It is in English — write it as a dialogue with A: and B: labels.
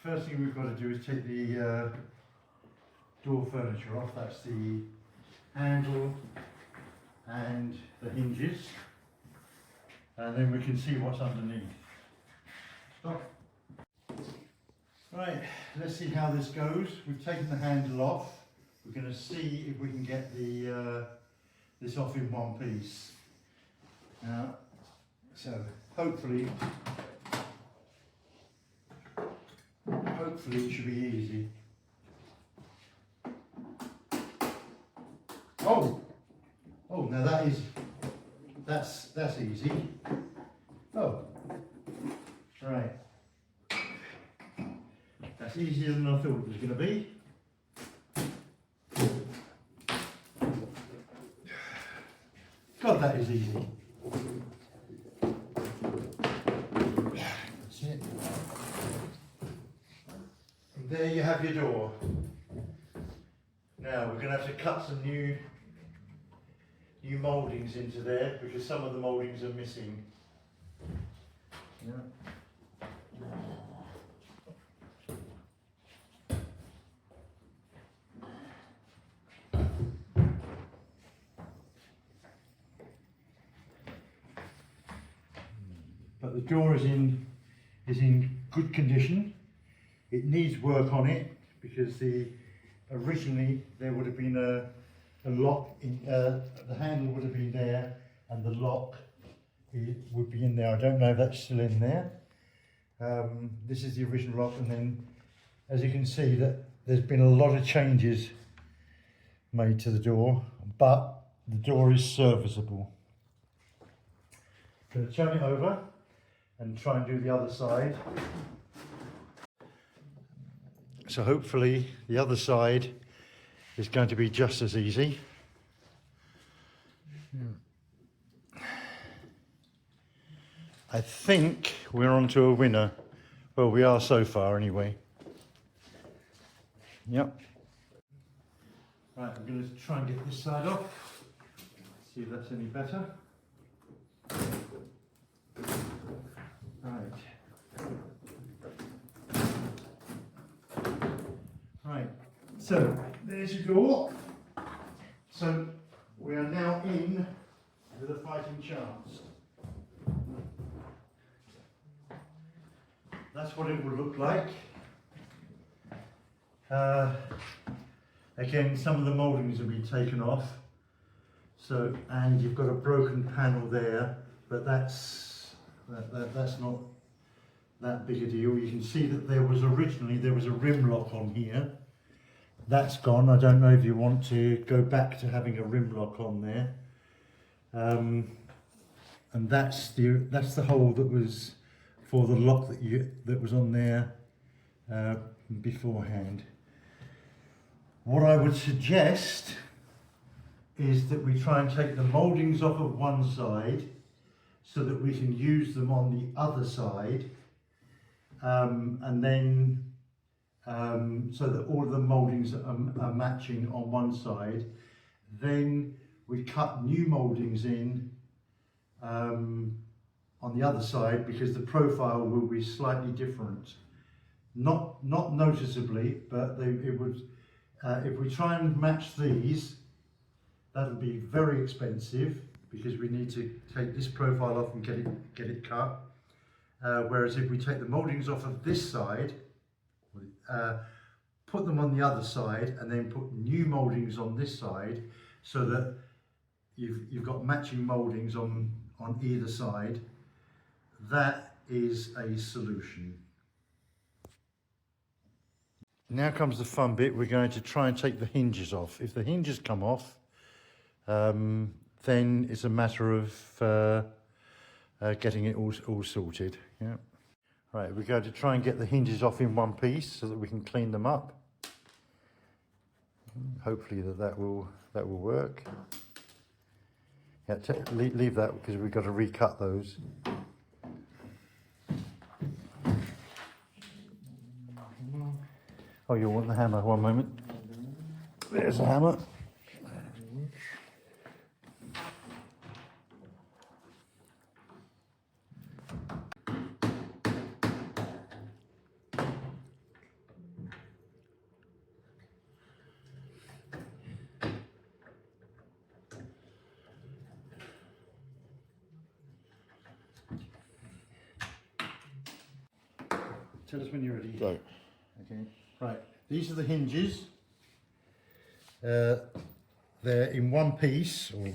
A: first thing we've got to do is take the door furniture off. That's the handle and the hinges, and then we can see what's underneath. Stop. Right, let's see how this goes. We've taken the handle off. We're going to see if we can get the this off in one piece. So hopefully it should be easy. Oh, now that's easy. Oh, right. That's easier than I thought it was going to be. God, that is easy. That's it. And there you have your door. Now we're going to have to cut some new mouldings into there because some of the mouldings are missing. Yeah. But the door is in good condition. It needs work on it because originally there would have been a lock in, the handle would have been there and the lock would be in there. I don't know if that's still in there. This is the original lock, and then as you can see that there's been a lot of changes made to the door, but the door is serviceable. I'm going to turn it over and try and do the other side. So hopefully the other side is going to be just as easy. I think we're on to a winner. Well, we are so far anyway. Yep. Right, I'm going to try and get this side off. See if that's any better. Right, so there's your door. So we are now in with a fighting chance. That's what it will look like. Again, some of the mouldings have been taken off. So, and you've got a broken panel there, but that's not that big a deal. You can see that originally there was a rim lock on here. That's gone. I don't know if you want to go back to having a rim lock on there. And that's the hole that was for the lock that was on there beforehand. What I would suggest is that we try and take the mouldings off of one side so that we can use them on the other side, and then so that all of the mouldings are matching on one side. Then we cut new mouldings in on the other side because the profile will be slightly different. Not noticeably, but it would. If we try and match these, that'll be very expensive because we need to take this profile off and get it cut. Whereas if we take the mouldings off of this side, put them on the other side, and then put new mouldings on this side, so that you've got matching mouldings on either side, that is a solution. Now comes the fun bit. We're going to try and take the hinges off. If the hinges come off, then it's a matter of getting it all sorted. Yeah. Right, we're going to try and get the hinges off in one piece so that we can clean them up. Hopefully that will work. Yeah, leave that because we've got to recut those. Oh, you'll want the hammer. One moment. There's a hammer. tell us when you're ready.
B: Go.
A: Okay, right, these are the hinges. They're in one piece, or